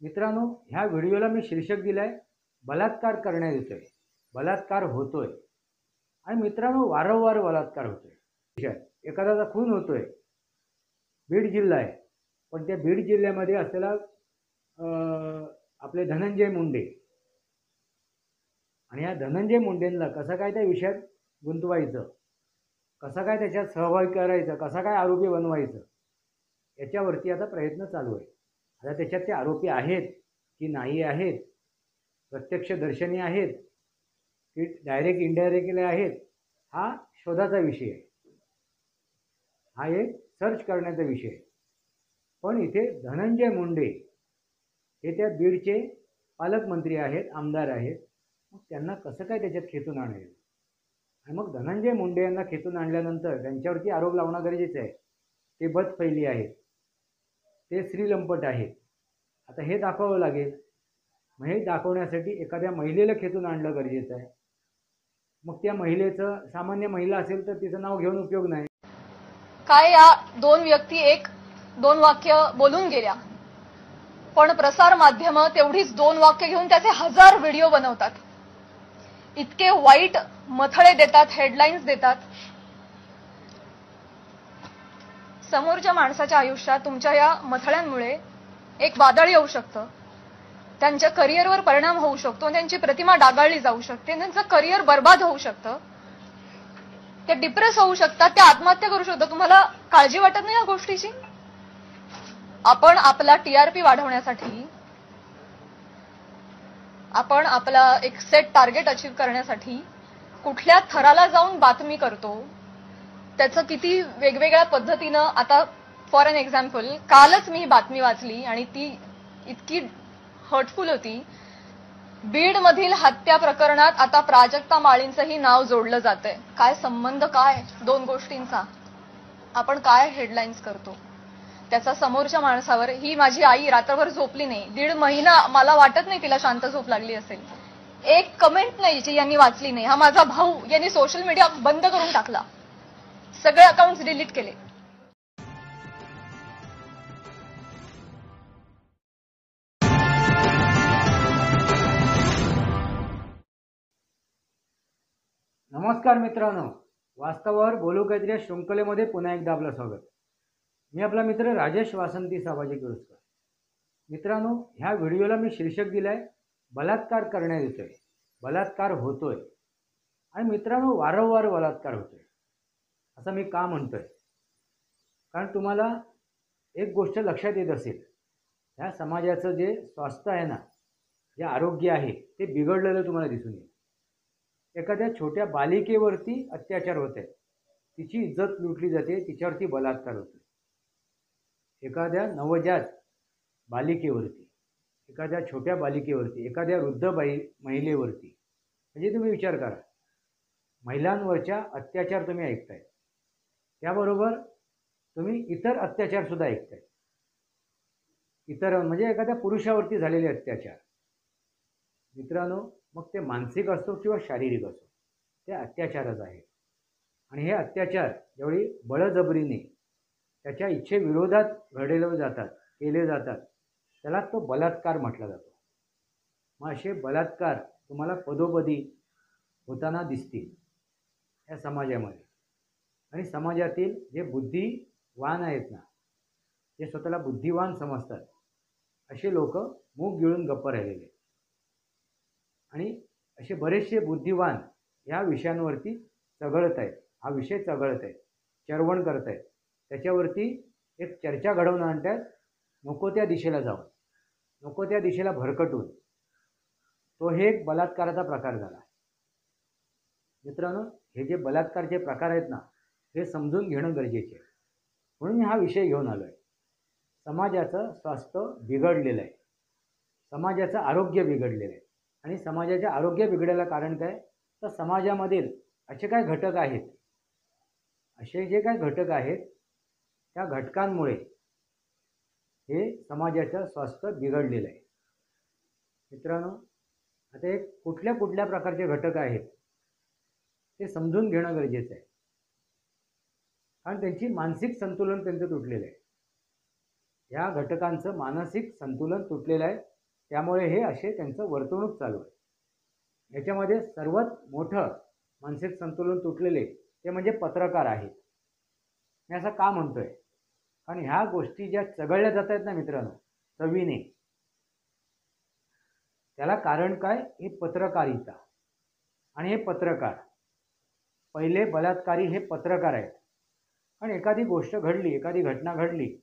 मित्रांनो, ह्या व्हिडिओला मी शीर्षक दिलंय बलात्कार करण्यात येतोय, बलात्कार होतोय. आणि मित्रांनो, वारंवार बलात्कार होतोय. एखाद्याचा खून होतोय. बीड जिल्हा आहे, पण त्या बीड जिल्ह्यामध्ये असलेला आपले धनंजय मुंडे आणि या धनंजय मुंडेंना कसं काय त्या विषयात गुंतवायचं, कसं काय त्याच्यात सहभागी करायचं, कसं काय आरोपी बनवायचं, याच्यावरती आता प्रयत्न चालू आहे. आता त्याच्यात ते आरोपी आहेत की नाही आहेत, प्रत्यक्षदर्शनी आहेत की डायरेक्ट इनडायरेक्टली आहेत, हा शोधाचा विषय आहे. हा एक सर्च करण्याचा विषय आहे. पण इथे धनंजय मुंडे हे त्या बीडचे पालकमंत्री आहेत, आमदार आहेत. मग त्यांना कसं काय त्याच्यात खेचून आणायचं? आणि मग धनंजय मुंडे यांना खेचून आणल्यानंतर त्यांच्यावरती आरोप लावणं गरजेचं आहे. ते बदफैली आहेत, ते श्रीलंपट आहेत. आता हे दाखवावं लागेल. मग हे दाखवण्यासाठी एखाद्या महिलेला खेचून आणलं गरजेचं आहे. मग त्या महिलेचं, सामान्य महिला असेल तर तिचं नाव घेऊन उपयोग नाही. काय या दोन व्यक्ती दोन वाक्य बोलून गेल्या, पण प्रसार माध्यम तेवढीच दोन वाक्य घेऊन त्याचे 1000 व्हिडिओ बनवतात. इतके वाईट मथळे देतात, हेडलाईन्स देतात. समोरच्या माणसाच्या आयुष्यात तुमच्या या मथळ्यांमुळे एक वादळ येऊ शकतं. त्यांच्या करिअरवर परिणाम होऊ शकतो, त्यांची प्रतिमा डागाळली जाऊ शकते, त्यांचं करिअर बर्बाद होऊ शकतं, ते डिप्रेस होऊ शकतात, ते आत्महत्या करू शकतात. तुम्हाला काळजी वाटत नाही या गोष्टीची? आपण आपला टीआरपी वाढवण्यासाठी, आपण आपला एक सेट टार्गेट अचीव करण्यासाठी कुठल्या थराला जाऊन बातमी करतो, त्याचं किती वेगवेगळ्या पद्धतीनं. आता फॉर एन एक्झाम्पल, कालच मी ही बातमी वाचली आणि ती इतकी हर्टफुल होती. बीड मधील हत्या प्रकरणात आता प्राजक्ता माळींचंही नाव जोडलं जातंय. काय संबंध, काय दोन गोष्टींचा? आपण काय हेडलाईन्स करतो त्याचा समोरच्या माणसावर. ही माझी आई रात्रभर झोपली नाही, 1.5 महिना. मला वाटत नाही तिला शांत झोप लागली असेल. एक कमेंट नाही जी यांनी वाचली नाही. हा माझा भाऊ, यांनी सोशल मीडिया बंद करून टाकला, सगळे अकाउंट्स डिलीट केले. नमस्कार मित्रांनो, वास्तवावर बोलू काहीतरी शृंखलेमध्ये पुन्हा एकदा आपलं स्वागत. मी आपला मित्र राजेश वासंती सामाजिक व्यवस्था. मित्रांनो, ह्या व्हिडिओला मी शीर्षक दिलंय बलात्कार करण्यात येतोय, बलात्कार होतोय. आणि मित्रांनो, वारंवार बलात्कार होतोय असं मी का म्हणतोय? कारण तुम्हाला एक गोष्ट लक्षात येत असेल, ह्या समाजाचं जे स्वास्थ्य आहे ना, जे आरोग्य आहे, ते बिघडलेलं तुम्हाला दिसून येईल. एखाद्या छोट्या बालिकेवरती अत्याचार होत आहेत, तिची इज्जत लुटली जाते, तिच्यावरती बलात्कार होतो. एखाद्या नवजात बालिकेवरती, एखाद्या छोट्या बालिकेवरती, एखाद्या वृद्ध महिलेवरती. म्हणजे तुम्ही विचार करा, महिलांवरच्या अत्याचार तुम्ही ऐकताय, त्याबरोबर तुम्ही इतर अत्याचार सुद्धा ऐकताय. इतर म्हणजे एखाद्या पुरुषावरती झालेले अत्याचार. मित्रांनो, मग ते मानसिक असो किंवा शारीरिक असो, ते अत्याचारच आहे. आणि हे अत्याचार जेवढी बळजबरीने त्याच्या इच्छेविरोधात घडले जातात, केले जातात, त्याला तो बलात्कार म्हटला जातो. मग असे बलात्कार तुम्हाला पदोपदी होताना दिसतील या समाजामध्ये. आणि समाजातील जे बुद्धिवान आहेत ना, जे स्वतःला बुद्धिवान समजतात, असे लोक मूग गिळून गप्प राहिलेले. आणि असे बरेचसे बुद्धिवान ह्या विषयांवरती चघळत आहेत, हा विषय चघळत आहेत, चर्वण करत आहेत, त्याच्यावरती एक चर्चा घडवून आणतात, नको त्या दिशेला जाऊन, नको त्या दिशेला भरकटून. तो हे एक बलात्काराचा प्रकार झाला. मित्रांनो, हे जे बलात्कारचे प्रकार आहेत ना, हे समजून घेणं गरजेचे आहे. म्हणून मी हा विषय घेऊन आलो आहे. समाजाचं स्वास्थ्य बिघडलेलं आहे, समाजाचं आरोग्य बिघडलेलं आहे. आणि समाजाचे आरोग्य बिघडायला कारण काय? तर समाजामधील असे काय घटक आहेत, असे जे काय घटक आहेत, त्या घटकांमुळे हे समाजाचं स्वास्थ्य बिघडलेलं आहे. मित्रांनो, आता हे कुठल्या कुठल्या प्रकारचे घटक आहेत ते समजून घेणं गरजेचं आहे. कारण त्यांची मानसिक संतुलन त्यांचं तुटलेलं आहे. ह्या घटकांचं मानसिक संतुलन तुटलेलं आहे. त्यामुळे हे असे त्यांचं वर्तणूक चालू आहे. याच्यामध्ये सर्वात मोठं मानसिक संतुलन तुटलेले ते म्हणजे पत्रकार आहेत. मी असं का म्हणतोय? कारण ह्या गोष्टी ज्या चघळल्या जात आहेत ना मित्रांनो चवीने, त्याला कारण काय? हे पत्रकारिता. आणि हे पत्रकार पहिले बलात्कारी हे पत्रकार आहेत. आणि एखादी गोष्ट घडली, एखादी घटना घडली,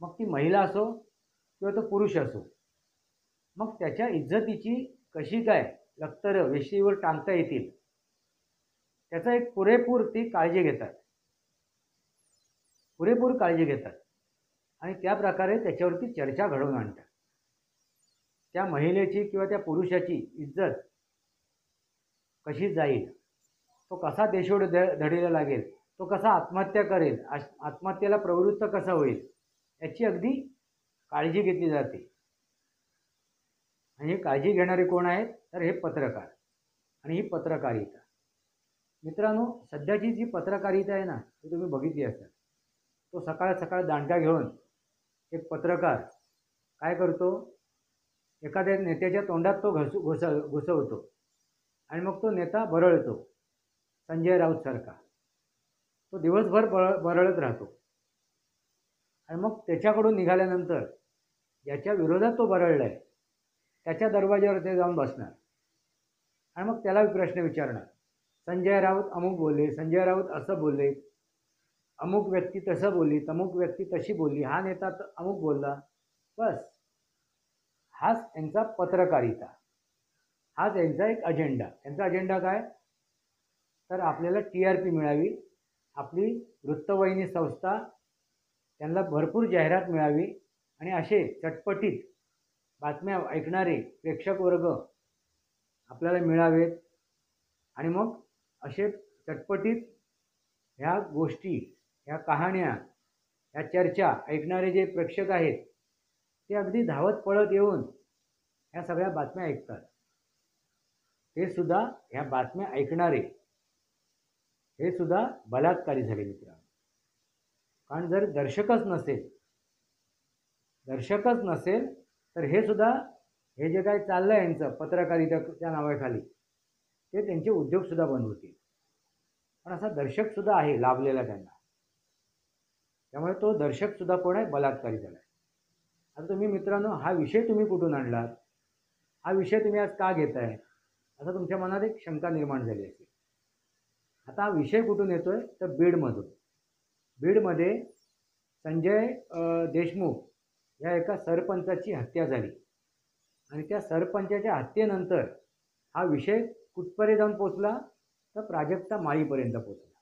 मग ती महिला असो किंवा तो पुरुष असो, मग त्याच्या इज्जतीची कशी काय लक्तरं वेशीवर टांगता येतील त्याचा एक पुरेपूर ती काळजी घेतात, पुरेपूर काळजी घेतात. आणि त्या प्रकारे त्याच्यावरती चर्चा घडवून आणतात. त्या महिलेची किंवा त्या पुरुषाची इज्जत कशी जाईल, तो कसा देशोड धडीला लागेल, तो कसा आत्महत्या करेल, आत्महत्येला प्रवृत्त कसा होईल, याची अगदी काळजी घेतली जाते. आणि ही काळजी घेणारे कोण आहेत? तर हे पत्रकार आणि ही पत्रकारिता. मित्रांनो, सध्याची जी पत्रकारिता आहे ना, ती तुम्ही बघितली असाल. तो सकाळ सकाळ दांडका घेऊन एक पत्रकार काय करतो? एखाद्या नेत्याच्या तोंडात तो घुसवतो आणि मग तो नेता बरळतो. संजय राऊत सारखा तो दिवसभर बरळत राहतो. आणि मग त्याच्याकडून निघाल्यानंतर ज्याच्या विरोधात तो बरळला आहे त्याच्या दरवाज्यावर ते जाऊन बसणार आणि मग त्याला प्रश्न विचारणार. संजय राऊत अमुक बोलले, संजय राऊत असं बोलले, अमुक व्यक्ती तसं बोलली, तमुक व्यक्ती तशी बोलली, हा नेता अमुक बोलला. बस हाच यांचा पत्रकारिता, हाच यांचा एक अजेंडा. त्यांचा अजेंडा काय? तर आपल्याला TRP मिळावी, आपली वृत्तवाहिनी संस्था त्यांना भरपूर जाहिरात मिळावी आणि असे चटपटीत बातम्या ऐकणारे प्रेक्षक वर्ग आपल्याला मिळावेत. आणि मग असे चटपटीत ह्या गोष्टी, ह्या कहाण्या, ह्या चर्चा ऐकणारे जे प्रेक्षक आहेत ते अगदी धावत पळत येऊन ह्या सगळ्या बातम्या ऐकतात. ते सुद्धा ह्या बातम्या ऐकणारे हे सुद्धा बलात्कारी झाले मित्रांनो. कारण जर दर्शकच नसेल तर हे सुद्धा, हे जे काय चाललं आहे यांचं पत्रकारितेच्या नावाखाली, ते त्यांचे उद्योगसुद्धा बंद होतील. पण असा दर्शकसुद्धा आहे लाभलेला त्यांना. त्यामुळे तो दर्शकसुद्धा कोण आहे? बलात्कारी झाला आहे. आता तुम्ही मित्रांनो, हा विषय तुम्ही कुठून आणलात? हा विषय तुम्ही आज का घेताय? असं तुमच्या मनात एक शंका निर्माण झाली असेल. आता हा विषय कुठून येतोय? तर बीडमधून. बीडमध्ये संजय देशमुख या एका सरपंचाची हत्या झाली. आणि त्या सरपंचाच्या हत्येनंतर हा विषय कुठपर्यंत जाऊन पोचला? तर प्राजक्ता माळीपर्यंत पोचला.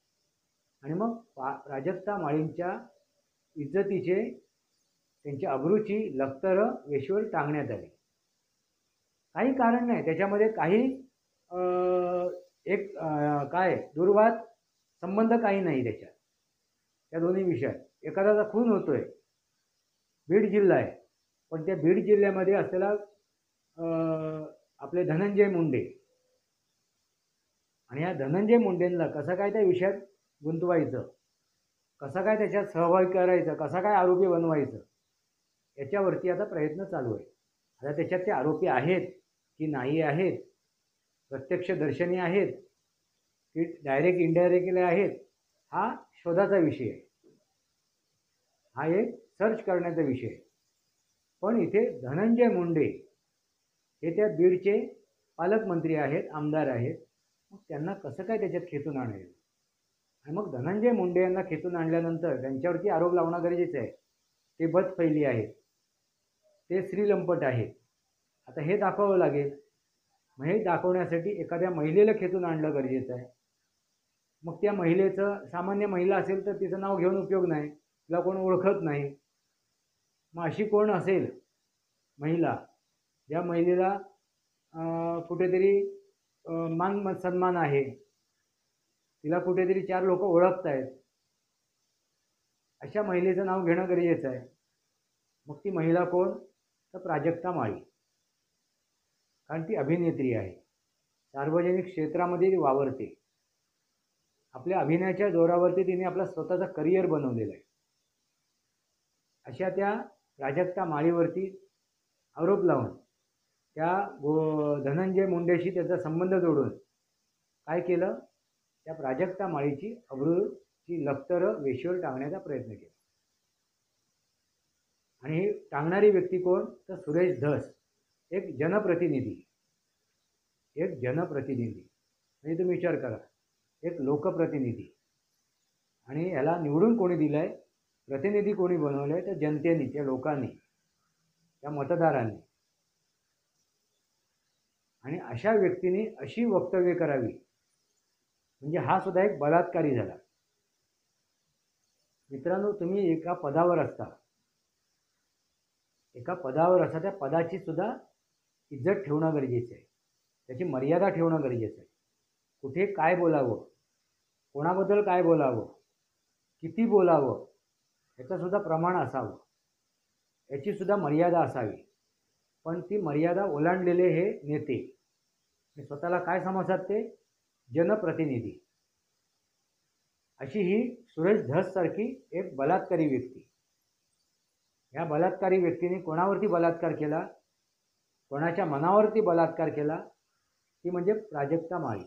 आणि मग प्राजक्ता माळींच्या इज्जतीचे, त्यांच्या अब्रूची लक्तरं वेशीवर टांगण्यात आली. काही कारण नाही त्याच्यामध्ये, काही एक काय दुर्वाद संबंध काही नाही त्याच्यात, त्या दोन्ही विषयात. एखाद्याचा खून होतोय, बीड जिल्हा आहे, पण त्या बीड जिल्ह्यामध्ये असलेला आपले धनंजय मुंडे, आणि या धनंजय मुंडेंना कसं काय त्या विषयात गुंतवायचं, कसं काय त्याच्यात सहभागी करायचं, कसं काय आरोपी बनवायचं, याच्यावरती आता प्रयत्न चालू आहे. आता त्याच्यात ते आरोपी आहेत की नाही आहेत, प्रत्यक्षदर्शनी आहेत की डायरेक्ट इनडायरेक्टली आहेत, हा शोधाचा विषय आहे. हा एक सर्च करण्याचा विषय आहे. पण इथे धनंजय मुंडे हे त्या बीडचे पालकमंत्री आहेत, आमदार आहेत. मग त्यांना कसं काय त्याच्यात खेचून आणायचं? आणि मग धनंजय मुंडे यांना खेचून आणल्यानंतर त्यांच्यावरती आरोप लावणं गरजेचं आहे. ते बदफैली आहेत, ते श्रीलंपट आहेत. आता हे दाखवावं लागेल. मग हे दाखवण्यासाठी एखाद्या महिलेला खेचून आणलं गरजेचं आहे. मग त्या महिलेचं, सामान्य महिला असेल तर तिचं नाव घेऊन उपयोग नाही, तिला कोण ओळखत नाही. मग अशी कोण असेल महिला, ज्या महिलेला कुठेतरी मान सन्मान आहे, तिला कुठेतरी 4 लोक ओळखत आहेत, अशा महिलेचं नाव घेणं गरजेचं आहे. मग ती महिला कोण? तर प्राजक्ता माळी. कारण ती अभिनेत्री आहे, सार्वजनिक क्षेत्रामध्ये ती वावरते. आपल्या अभिनयाच्या जोरावरती तिने आपला स्वतःचा करिअर बनवलेला आहे. अशा त्या प्राजक्ता माळीवरती आरोप लावून त्या धनंजय मुंडेशी त्याचा संबंध जोडून काय केलं, त्या प्राजक्ता माळीची अब्रूची लक्तरं वेशीवर टांगण्याचा प्रयत्न केला. आणि ही टांगणारी व्यक्ती कोण, तर सुरेश धस, एक जनप्रतिनिधी. म्हणजे तुम्ही विचार करा, एक लोकप्रतिनिधी. आणि याला निवडून कोणी दिलंय, प्रतिनिधी कोणी बनवलंय, तर जनतेने, त्या लोकांनी, त्या मतदारांनी. आणि अशा व्यक्तीने अशी वक्तव्य करावी म्हणजे हा सुद्धा एक बलात्कारी झाला. मित्रांनो, तुम्ही एका पदावर असता, त्या पदाची सुद्धा इज्जत ठेवणं गरजेचं आहे, त्याची मर्यादा ठेवणं गरजेचं आहे. कुठे काय बोलावं, कोणाबद्दल काय बोलावं, किती बोलावं, याचं सुद्धा प्रमाण असावं, याची सुद्धा मर्यादा असावी. पण ती मर्यादा ओलांडलेले हे नेते स्वतःला काय समजतात, ते जनप्रतिनिधी. अशी ही सुरेश धस सारखी एक बलात्कारी व्यक्ती. या बलात्कारी व्यक्तीने कोणावरती बलात्कार केला, कोणाच्या मनावरती बलात्कार केला, ती म्हणजे प्राजक्ता माळी.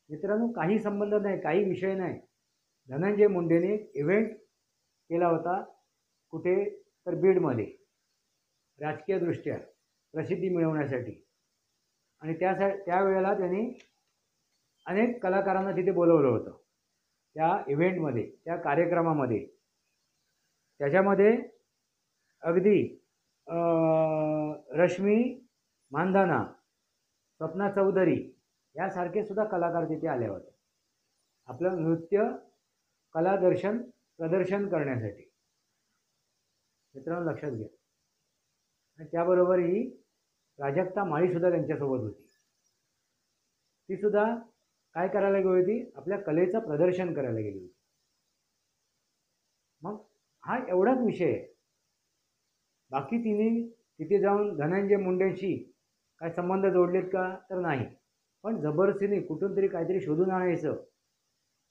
मित्रांनो, काही संबंध नाही, काही विषय नाही. धनंजय मुंडेने इव्हेंट केला होता कुठे, तर बीडमध्ये, राजकीयदृष्ट्या प्रसिद्धी मिळवण्यासाठी. आणि त्यावेळेला त्यांनी अनेक कलाकारांना तिथे बोलवलं होतं त्या इव्हेंटमध्ये, त्या कार्यक्रमामध्ये. त्याच्यामध्ये अगदी रश्मी मांधाना, स्वप्ना चौधरी यासारखे सुद्धा कलाकार तिथे आले होते आपलं नृत्य प्रदर्शन करण्यासाठी. मित्रांनो, लक्षात घ्या. आणि त्याबरोबर ही प्राजक्ता माळीसुद्धा त्यांच्यासोबत होती. ती सुद्धा काय करायला गेली होती, आपल्या कलेचं प्रदर्शन करायला गेली होती. मग हा एवढाच विषय आहे. बाकी तिथे जाऊन धनंजय मुंडेशी काय संबंध जोडलेत का, तर नाही. पण जबरदस्तीने कुठून तरी काहीतरी शोधून आणायचं,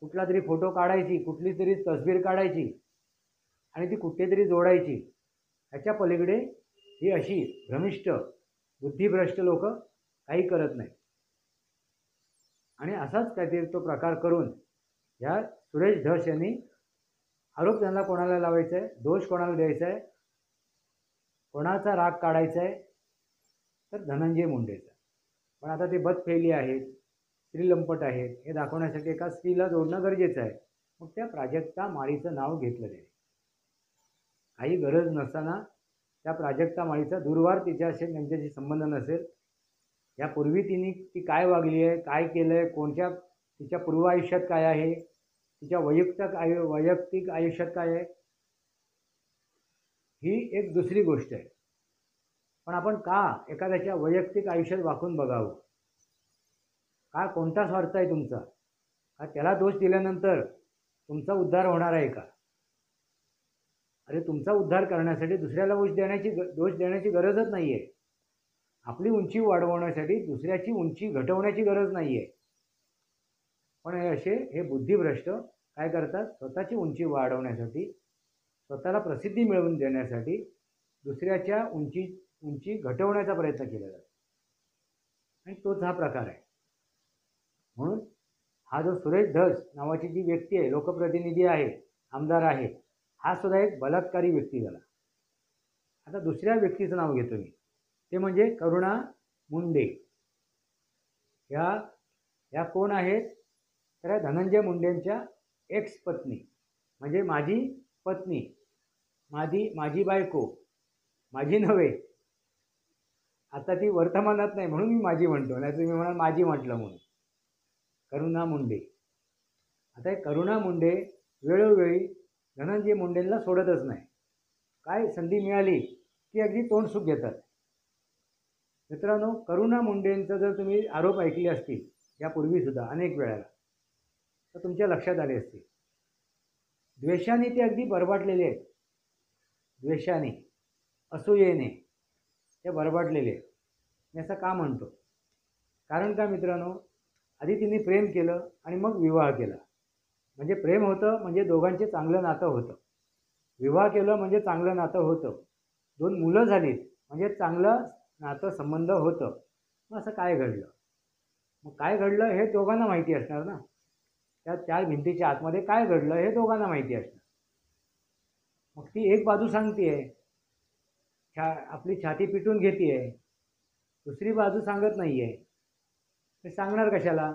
कुठला तरी फोटो काढायची, कुठली तरी तसबीर काढायची आणि ती कुठेतरी जोडायची. ह्याच्या पलीकडे ही अशी भ्रमिष्ट, बुद्धिभ्रष्ट लोक काही करत नाही. आणि असाच काहीतरी तो प्रकार करून या सुरेश धस यांनी आरोप त्यांना कोणाला लावायचा आहे, दोष कोणाला द्यायचा आहे, कोणाचा राग काढायचा आहे, तर धनंजय मुंडेचा. पण आता ते बदफेली आहेत, स्त्रीलंपट आहेत हे दाखवण्यासाठी एका स्त्रीला जोडणं गरजेचं आहे. मग त्या प्राजक्ता माळीचं नाव घेतलं त्याने. काही गरज नसताना त्या प्राजक्ता माळीचा दूरवार तिच्याशी त्यांच्याशी संबंध नसेल. यापूर्वी ती काय वागली आहे, काय केलं आहे, तिच्या पूर्व आयुष्यात काय आहे, तिच्या वैयक्तिक आयुष्यात काय आहे, ही एक दुसरी गोष्ट आहे. पण आपण का एखाद्याच्या वैयक्तिक आयुष्यात वाकून बघावं? का कोणता स्वार्थ आहे तुमचा? का त्याला दोष दिल्यानंतर तुमचा उद्धार होणार आहे का? अरे, तुमचा उद्धार करण्यासाठी दुसऱ्याला दोष देण्याची गरजच नाही आहे. आपली उंची वाढवण्यासाठी दुसऱ्याची उंची घटवण्याची गरज नाही आहे. पण हे बुद्धिभ्रष्ट काय करतात, स्वतःची उंची वाढवण्यासाठी, स्वतःला प्रसिद्धी मिळवून देण्यासाठी दुसऱ्याच्या उंची घटवण्याचा प्रयत्न केला जातो. आणि तोच हा प्रकार आहे. म्हणून हा जो सुरेश धस नावाची जी व्यक्ती आहे, लोकप्रतिनिधी आहे, आमदार आहे, हा सुद्धा एक बलात्कारी व्यक्ती झाला. आता दुसऱ्या व्यक्तीचं नाव घेतो मी, ते म्हणजे करुणा मुंडे. या कोण आहेत, तर धनंजय मुंडेंच्या एक्स पत्नी, म्हणजे माझी पत्नी, माझी बायको, माझी नव्हे. आता ती वर्तमानात नाही म्हणून मी माझी म्हणतो, नाही तुम्ही म्हणाल माझी म्हटलं म्हणून. करुणा मुंडे. आता हे करुणा मुंडे वेळोवेळी धनंजय मुंडेंना सोडतच नाही. काय संधी मिळाली की अगदी तोंडसुख घेतात. मित्रांनो, करुणा मुंडेंचा जर तुम्ही आरोप ऐकले असतील यापूर्वीसुद्धा अनेक वेळेला, तर तुमच्या लक्षात आले असतील. द्वेषाने ते अगदी बरबाटलेले आहेत. द्वेषाने, असूयेने ते बरबाटलेले आहेत. मी असं का म्हणतो? कारण का मित्रांनो, आधी तिने प्रेम केलं आणि मग विवाह केला. म्हणजे प्रेम होतं, म्हणजे दोघांचे चांगलं नातं होतं. विवाह केलं म्हणजे चांगलं नातं होतं, 2 मुलं झालीत म्हणजे चांगलं नातं संबंध होतं. मग असं काय घडलं? मग काय घडलं हे दोघांना माहिती असणार ना. त्या 4 भिंतीच्या आतमध्ये काय घडलं हे दोघांना माहिती असणार. मग ती एक बाजू सांगतेय, आपली छाती पिटून घेतेय, दुसरी बाजू सांगत नाहीये. ते सांगणार कशाला?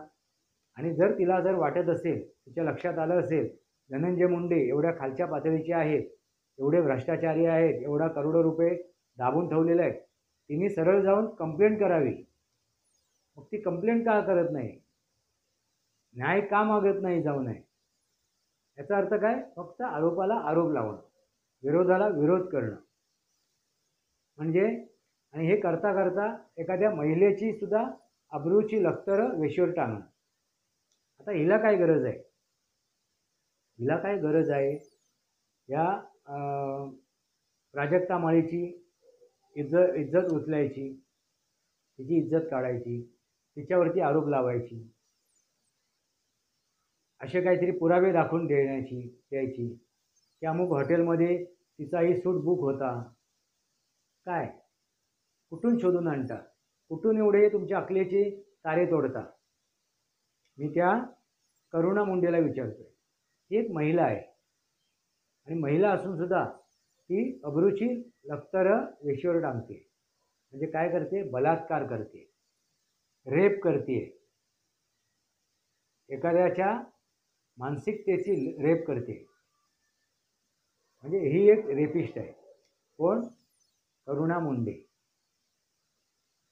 आणि तिला जर वाटत असेल, तिच्या लक्षात आलं असेल, धनंजय मुंडे एवढ्या खालच्या पातळीचे आहेत, एवढे भ्रष्टाचारी आहेत, एवढा करोडो रुपये दाबून ठेवलेले आहेत, तिने सरळ जाऊन कंप्लेंट करावी. मग ती कंप्लेंट का करत नाही? न्याय का मागत नाही जाऊ नये? याचा अर्थ काय? फक्त आरोपाला आरोप लावणं, विरोधाला विरोध करणं. म्हणजे आणि हे करता करता एखाद्या महिलेची सुद्धा अब्रूची लक्तरं वेशीवर टांगणं. आता हिला काय गरज आहे? हिला काय गरज आहे? या प्राजक्ता माळीची इज्जत उचलायची, तिची इज्जत काढायची, तिच्यावरती आरोप लावायची, असे काहीतरी पुरावे दाखवून द्यायची की अमुक हॉटेलमध्ये तिचाही सूट बुक होता. काय? कुठून शोधून आणता? कुठून एवढे तुमच्या अकलेचे तारे तोडता? मी त्या करुणा मुंडेला विचारतोय. ती एक महिला आहे आणि महिला असून सुद्धा ती अब्रूची लक्तरं वेशीवर टांगते. म्हणजे काय करते? बलात्कार करते, रेप करते, एखाद्याच्या मानसिकतेची रेप करते. म्हणजे ही एक रेपिस्ट आहे. कोण? करुणा मुंडे.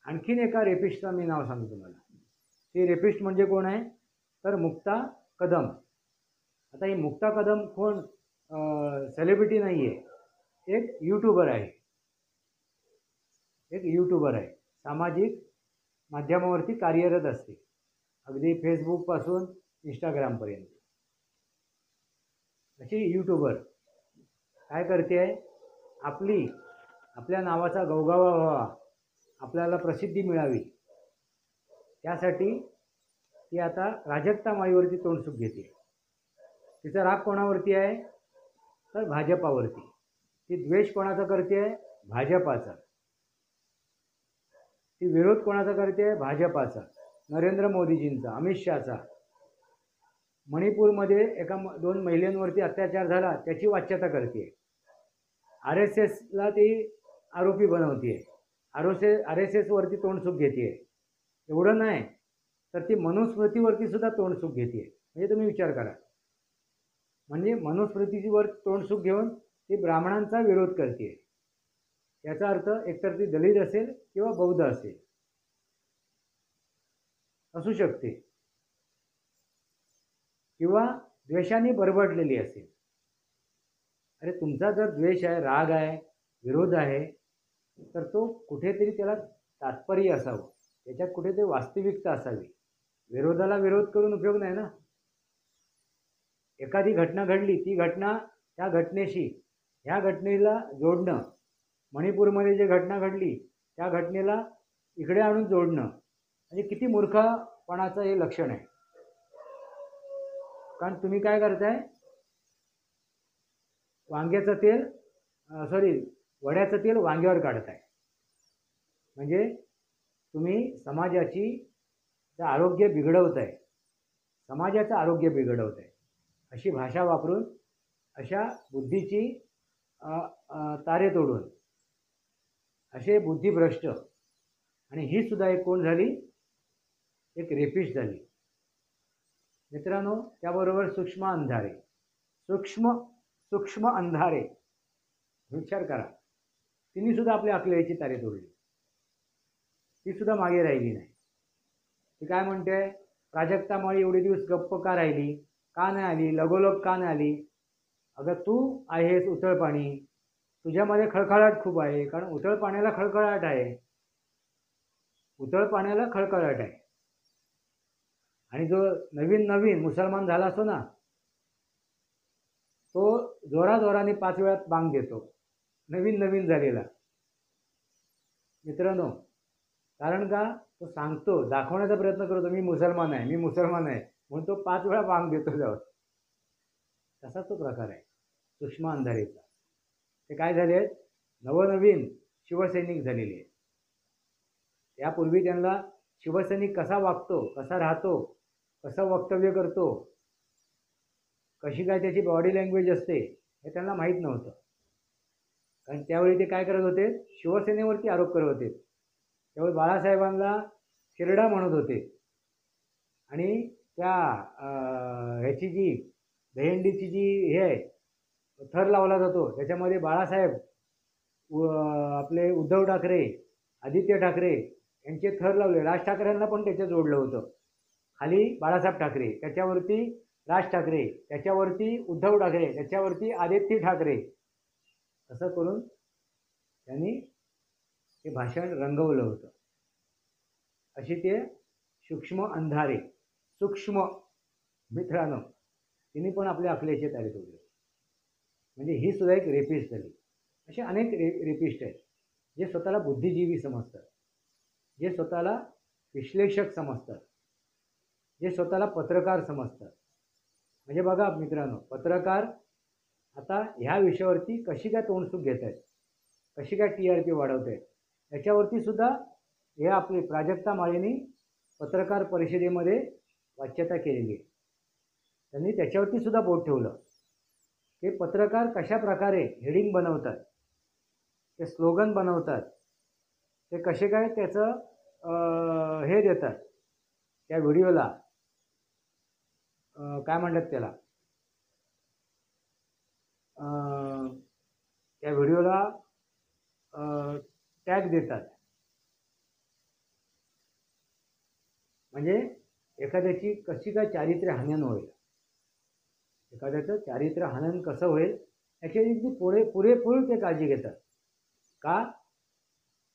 आणखीन एका रेपिस्टचं मी नाव सांगतो तुम्हाला. ती रेपिस्ट म्हणजे कोण आहे? तर मुक्ता कदम. आता ही मुक्ता कदम कोण? सेलिब्रिटी नाही आहे, एक यूट्यूबर आहे. एक यूट्यूबर आहे, सामाजिक माध्यमावरती कार्यरत असते, अगदी फेसबुकपासून इंस्टाग्रामपर्यंत. अशी यूट्यूबर काय करते आहे? आपल्या नावाचा गवगावा व्हावा, आपल्याला प्रसिद्धी मिळावी, त्यासाठी ती आता प्राजक्ता माळीवरती तोंडसुख घेते. तिचा राग कोणावरती आहे? तर भाजपावरती. ती द्वेष कोणाचा करते आहे? भाजपाचा. ती विरोध कोणाचा करते आहे? भाजपाचा, नरेंद्र मोदीजींचा, अमित शहाचा. मणिपूरमध्ये 2 महिलांवरती अत्याचार झाला त्याची वाच्यता करते. RSSला ती आरोपी बनवते. RSS वरती तोंडसुख घेते. एवढं नाही तर ती मनुस्मृतीवरती सुद्धा तोंडसुख घेते. म्हणजे तुम्ही विचार करा. म्हणजे मनुस्मृतीवर तोंडसुख घेऊन ती ब्राह्मणांचा विरोध करते. याचा अर्थ एकतर ती दलित असेल किंवा बौद्ध असेल, असू शकते, किंवा द्वेषाने बरबडलेली असेल. अरे तुमचा जर द्वेष आहे, राग आहे, विरोध आहे, तर तो कुठेतरी त्याला तात्पर्य असावं, त्याच्यात कुठेतरी वास्तविकता असावी. विरोधाला विरोध करून उपयोग नाही ना. एखादी घटना घडली, ती घटना त्या घटनेशी ह्या घटनेला जोडणं, मणिपूरमध्ये जे घटना घडली त्या घटनेला इकडे आणून जोडणं, म्हणजे किती मूर्खपणाचं हे लक्षण आहे. कारण तुम्ही काय करताय? वड्याचं तेल वांग्यावर काढताय. म्हणजे तुम्ही समाजाचं आरोग्य बिघडवताय, समाजाचं आरोग्य बिघडवताय. अशी भाषा वापरून, अशा बुद्धीची तारे तोडून, असे बुद्धिभ्रष्ट. आणि ही सुद्धा एक कोण झाली? एक रेपिस्ट झाली. मित्रांनो, त्याबरोबर सूक्ष्म अंधारे. विचार करा, तिने सुद्धा आपल्या अकलेची तारे तोडली. ती सुद्धा मागे राहिली नाही. ती काय म्हणते? प्राजक्ता माळी एवढे दिवस गप्प का राहिली? का नाही आली? लगोलग का नाही आली? अगं तू आहेस उथळ पाणी, तुझ्यामध्ये खळखळाट खूप आहे. कारण उथळ पाण्याला खळखळाट आहे, उथळ पाण्याला खळखळाट आहे. आणि जो नवीन मुसलमान झाला असतो ना, तो जोराजोराने 5 वेळात बांग देतो, नवीन झालेला. मित्रांनो, कारण का? तो सांगतो, दाखवण्याचा प्रयत्न करतो, मी मुसलमान आहे म्हणून तो 5 वेळा बांग देतो जाऊ. तसा तो प्रकार आहे सूक्ष्म अंधारेचा. ते काय झाले आहेत, नवनवीन शिवसैनिक झालेले आहेत. यापूर्वी त्यांना शिवसैनिक कसा वागतो, कसा राहतो, कसं वक्तव्य करतो, कशी काय त्याची बॉडी लँग्वेज असते हे त्यांना माहीत नव्हतं. कारण त्यावेळी ते काय करत होते, शिवसेनेवरती आरोप करत होते. त्यावेळी बाळासाहेबांना शिरडा म्हणत होते आणि त्या ह्याची जी दहीहंडीची जी हे आहे थर लावला जातो त्याच्यामध्ये बाळासाहेब, आपले उद्धव ठाकरे, आदित्य ठाकरे यांचे थर लावले. राज ठाकरेंना पण त्याच्यात जोडलं होतं. खाली बाळासाहेब ठाकरे, त्याच्यावरती राज ठाकरे, त्याच्यावरती उद्धव ठाकरे, त्याच्यावरती आदित्य ठाकरे, असं करून त्यांनी ते भाषण रंगवलं होतं. अशी ते सूक्ष्म अंधारे, सूक्ष्म मित्रांनो, तिने पण आपल्या अकलेचे तारे तोडले. म्हणजे ही सुद्धा एक रेपिस्ट झाली. असे अनेक रेपिस्ट आहेत जे स्वतःला बुद्धिजीवी समजतात, जे स्वतःला विश्लेषक समजतात, जे स्वतःला पत्रकार समजतात. म्हणजे बघा मित्रांनो, पत्रकार आता ह्या विषयावरती कशी काय तोंडसूक घेत आहेत, कशी काय TRP वाढवत आहेत, याच्यावरती सुद्धा हे आपले प्राजक्ता माळींनी पत्रकार परिषदेमध्ये वाच्यता केलेली आहे. त्यांनी त्याच्यावरती सुद्धा बोट ठेवलं की पत्रकार कशा प्रकारे हेडिंग बनवतात, ते स्लोगन बनवतात, ते कसे काय त्याचं हे देतात त्या व्हिडिओला, काय म्हणतात त्याला, त्या व्हिडिओला टॅग देतात. म्हणजे एखाद्याची कशी काय चारित्र्य हनन होईल, एखाद्याचं चारित्र्य हनन कसं होईल याची पुरेपूर ते काळजी घेतात. का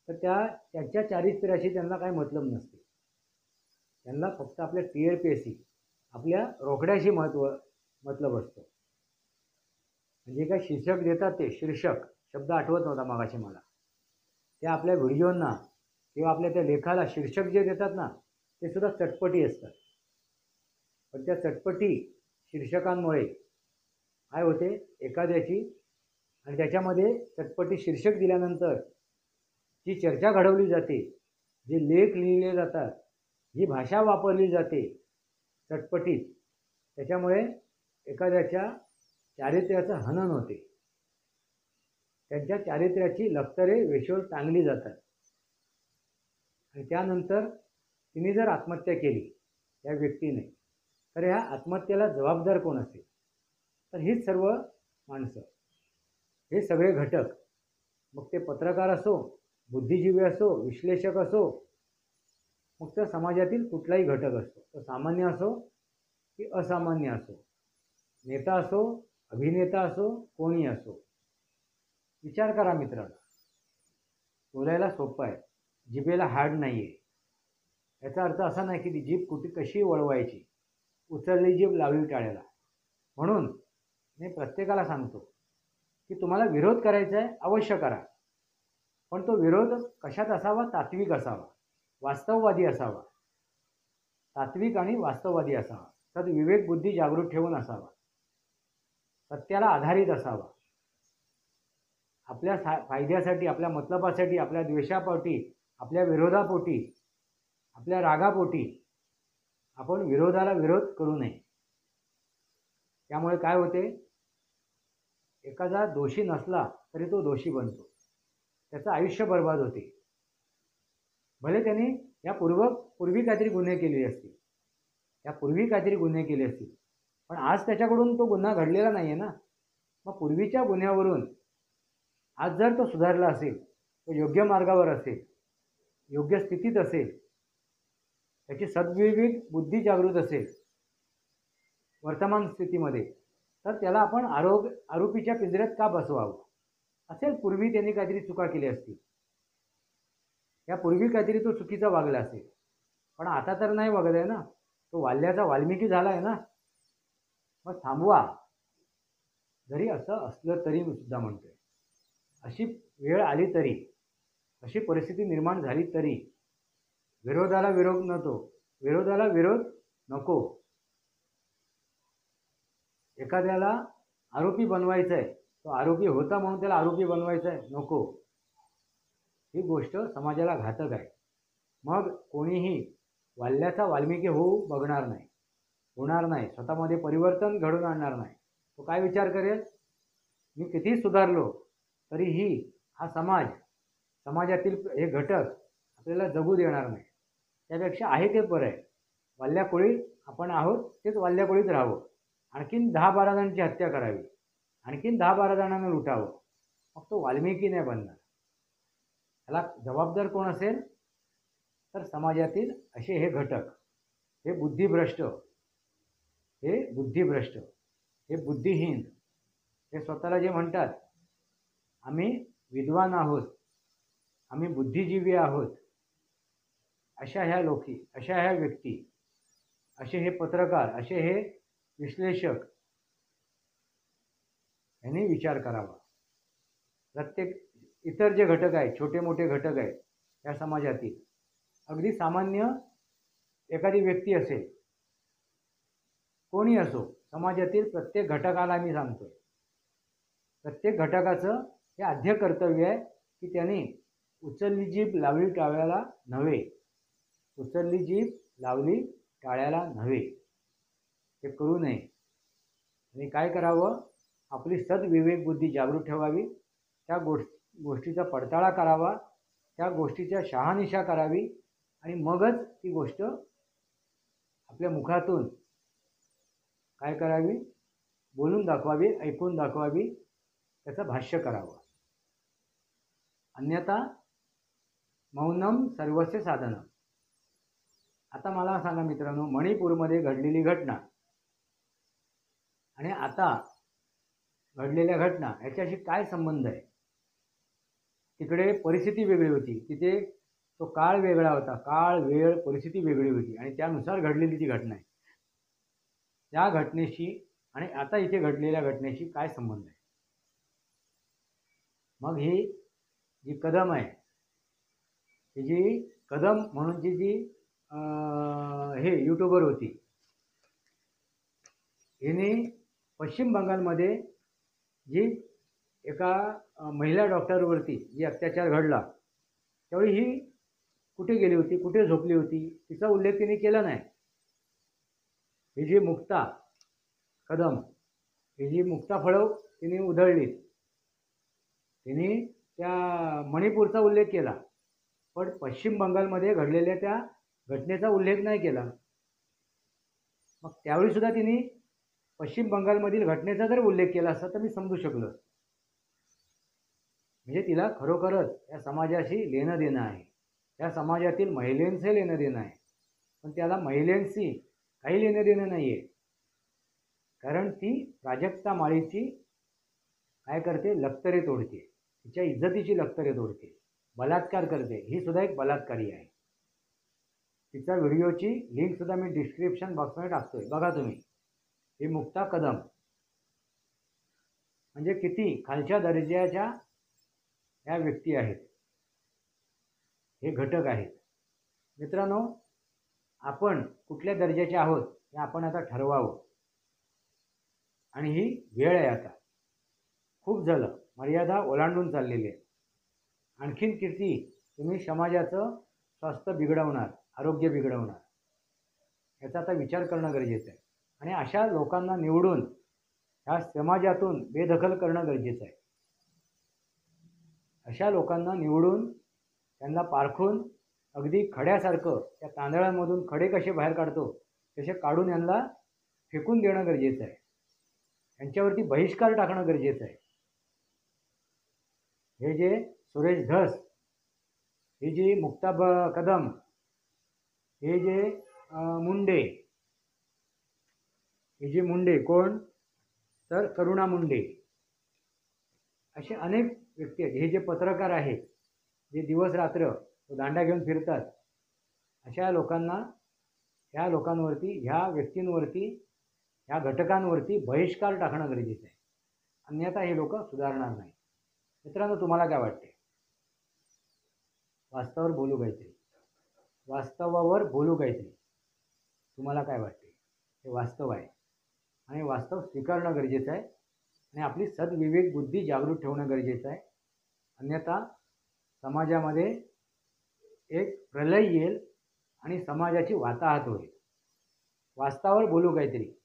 तर त्याच्या चारित्र्याशी त्यांना काय मतलब नसते. त्यांना फक्त आपल्या TRPशी, आपल्या रोकड्याशी मतलब असतो. म्हणजे काय शीर्षक देतात, ते शीर्षक शब्द आठवत नव्हता मागाशी मला, ते आपल्या व्हिडिओंना किंवा आपल्या त्या लेखाला शीर्षक जे देतात ना ते सुद्धा चटपटी असतात. पण त्या चटपटी शीर्षकांमुळे काय होते, एखाद्याची, आणि त्याच्यामध्ये चटपटी शीर्षक दिल्यानंतर जी चर्चा घडवली जाते, जे लेख लिहिले जातात, जी भाषा वापरली जाते चटपटीत, त्याच्यामुळे एखाद्याच्या चारित्र्याचं हनन होते. त्यांच्या चारित्र्याची लक्तरे वेशीवर टांगली जातात. आणि त्यानंतर तिने जर आत्महत्या केली त्या व्यक्तीने, तर ह्या आत्महत्येला जबाबदार कोण असेल, तर हीच सर्व माणसं, हे सगळे घटक, मग ते पत्रकार असो, बुद्धिजीवी असो, विश्लेषक असो, मग त्या समाजातील कुठलाही घटक असतो, तो सामान्य असो की असामान्य असो, नेता असो, अभिनेता असो, कोणी असो. विचार करा मित्रांनो, बोलायला सोपं आहे, जिभेला हाड नाही आहे. याचा अर्थ असा नाही की ती जीभ कशी वळवायची, उचलली जीभ लावली टाळ्याला. म्हणून मी प्रत्येकाला सांगतो की तुम्हाला विरोध करायचा आहे, अवश्य करा, पण तो विरोध कशात असावा, तात्विक असावा, वास्तववादी असावा, तात्विक आणि वास्तववादी असावा, सद्विवेक बुद्धी जागृत ठेवून असावा, सत्याला आधारित असावा. आपल्या फायद्यासाठी, आपल्या मतलबासाठी, आपल्या द्वेषापोटी, आपल्या विरोधापोटी, आपल्या रागापोटी आपण विरोधाला विरोध करू नये. त्यामुळे काय होते, एखादा दोषी नसला तरी तो दोषी बनतो, त्याचं आयुष्य बर्बाद होते. भले त्याने पूर्वी काहीतरी गुन्हे केले असतील, त्यापूर्वी काहीतरी गुन्हे केले असतील, पण आज त्याच्याकडून तो गुन्हा घडलेला नाही आहे ना. मग पूर्वीच्या गुन्ह्यावरून आज जर तो सुधारला असेल, तो योग्य मार्गावर असेल, योग्य स्थितीत असेल, त्याची सद्विवेक बुद्धी जागृत असेल वर्तमान स्थितीमध्ये, तर त्याला आपण आरोपीच्या पिंजऱ्यात का बसवावं. असेल पूर्वी त्यांनी काहीतरी चुका केली असतील, त्यापूर्वी काहीतरी तो चुकीचा वागला असेल, पण आता तर नाही वागत आहे ना, तो वाल्याचा वाल्मिकी झाला आहे ना. मग थांबवा. जरी असं असलं तरी मी सुद्धा म्हणतोय, अशी वेळ आली तरी, अशी परिस्थिती निर्माण झाली तरी विरोधाला विरोध नको. एखाद्याला आरोपी बनवायचं आहे, तो तो आरोपी होता म्हणून त्याला आरोपी बनवायचं आहे, नको. ही गोष्ट समाजाला घातक आहे. मग कोणीही वाल्याचा वाल्मिकी होऊ बघणार नाही, होणार नाही, स्वतःमध्ये परिवर्तन घडून आणणार नाही. तो काय विचार करेल, मी कितीही सुधारलो तरीही हा समाजातील हे घटक आपल्याला जगू देणार नाही. त्यापेक्षा आहे ते बरं आहे. वाल्याकोळी आपण आहोत तेच वाल्याकोळीत राहावं. आणखीन 10-12 जणांची हत्या करावी, आणखीन 10-12 जणांना लुटावं. मग तो वाल्मिकी नाही बनणार. त्याला जबाबदार कोण असेल तर समाजातील असे हे घटक, हे बुद्धिभ्रष्ट, हे बुद्धिहीन, हे स्वतःला जे म्हणतात आम्ही विद्वान आहोत, आम्ही बुद्धिजीवी आहोत, अशा ह्या व्यक्ती, असे हे पत्रकार, असे हे विश्लेषक यांनी विचार करावा. प्रत्येक इतर जे घटक आहेत, छोटे मोठे घटक आहेत या समाजातील, अगदी सामान्य एखादी व्यक्ती असेल, कोणी असो, समाजातील प्रत्येक घटकाला मी सांगतोय, प्रत्येक घटकाचं हे आद्य कर्तव्य आहे की त्यांनी उचलली जीभ लावली टाळ्याला नव्हे, उचलली जीभ लावली टाळ्याला नव्हे, हे करू नये. आणि काय करावं, आपली सद्विवेक बुद्धी जागृत ठेवावी, त्या गोष्टीचा पडताळा करावा, त्या गोष्टीच्या शहानिशा करावी आणि मगच ती गोष्ट आपल्या मुखातून काय करावी, बोलून दाखवावी, ऐकून दाखवावी, त्याचं भाष्य करावं. अन्यथा मौनम सर्वस्य साधनम. आता मला सांगा मित्रांनो, मणिपूरमध्ये घडलेली घटना आणि आता घडलेल्या घटना याच्याशी काय संबंध आहे? तिकडे परिस्थिती वेगळी होती, तिथे तो काळ वेगळा होता, काळ वेळ परिस्थिती वेगळी होती आणि त्यानुसार घडलेली ती घटना आहे. त्या घटनेशी आणि आता इथे घडलेल्या घटनेशी काय संबंध आहे? मग ही जी कदम आहे, ही जी कदम म्हणूनची जी हे यूट्यूबर होती, हिने पश्चिम बंगालमध्ये जी एका महिला डॉक्टरवरती जी अत्याचार घडला, त्यावेळी ही कुठे गेली होती, कुठे झोपली होती, तिचा उल्लेख तिने केला नाही. ही जी मुक्ता कदम, ही जी मुक्ता फळव तिने उधळली, तिने त्या मणिपूरचा उल्लेख केला, पण पश्चिम बंगालमध्ये घडलेल्या त्या घटनेचा उल्लेख नाही केला. मग त्यावेळी सुद्धा तिने पश्चिम बंगालमधील घटनेचा जर उल्लेख केला असता तर मी समजू शकलो. म्हणजे तिला खरोखरच या समाजाशी लेणं देणं आहे, या समाजातील महिलांचे लेणं देणं आहे, पण त्याला महिलांशी काही लेणं देणं नाही आहे. कारण ती प्राजक्ता माळीची काय करते, लक्तरे तोडते, तिच्या इज्जतीची लक्तरे तोडते, बलात्कार करते. ही सुद्धा एक बलात्कारी आहे. तिचा व्हिडिओची लिंक सुद्धा मी डिस्क्रिप्शन बॉक्समध्ये टाकतोय, बघा तुम्ही. ही मुक्ता कदम म्हणजे किती खालच्या दर्जाच्या ह्या व्यक्ती आहेत, हे घटक आहेत. मित्रांनो, आपण कुठल्या दर्जाचे आहोत हे आपण आता ठरवावं. आणि ही वेळ आहे आता. खूप झालं, मर्यादा ओलांडून चाललेली आहे. आणखीन किती तुम्ही समाजाचं स्वास्थ्य बिघडवणार, आरोग्य बिघडवणार, याचा आता विचार करणं गरजेचं आहे. आणि अशा लोकांना निवडून ह्या समाजातून बेदखल करणं गरजेचं आहे. अशा लोकांना निवडून त्यांना पारखून अगदी खड्यासारखं त्या तांदळांमधून खडे कसे बाहेर काढतो तसे काढून यांना फेकून देणं गरजेचं आहे. यांच्यावरती बहिष्कार टाकणं गरजेचं आहे. हे जे सुरेश धस, ही जी मुक्ता कदम, हे जे मुंडे, हे जे मुंडे कोण तर करुणा मुंडे, असे अनेक व्यक्ती आहेत. हे जे पत्रकार आहेत, जे दिवस रात्र दांडा घेऊन फिरतात, अशा लोकांना, ह्या लोकांवरती, ह्या व्यक्तींवरती, ह्या घटकांवरती बहिष्कार टाकणं गरजेचं आहे. अन्यथा हे लोक सुधारणार नाही. मित्रांनो, तुम्हाला काय वाटते? वास्तवावर बोलू काहीतरी, वास्तवावर बोलू काहीतरी. तुम्हाला काय वाटते? हे वास्तव आहे आणि वास्तव स्वीकारणं गरजेचं आहे. आणि आपली सद्विवेक बुद्धी जागृत ठेवणं गरजेचं आहे. अन्यथा समाजामध्ये एक प्रलय येईल आणि समाजाची वाताहत होईल. वास्तवावर बोलू काहीतरी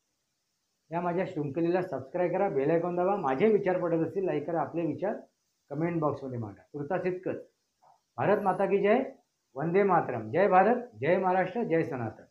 या माझ्या शृंखलेला सबस्क्राईब करा, बेल आयकॉन दाबा. माझे विचार पडत असतील लाईक करा, आपले विचार कमेंट बॉक्समध्ये मांडा. तुर्तास इतकंच. भारत माता की जय. वंदे मातरम. जय भारत, जय महाराष्ट्र, जय सनातन.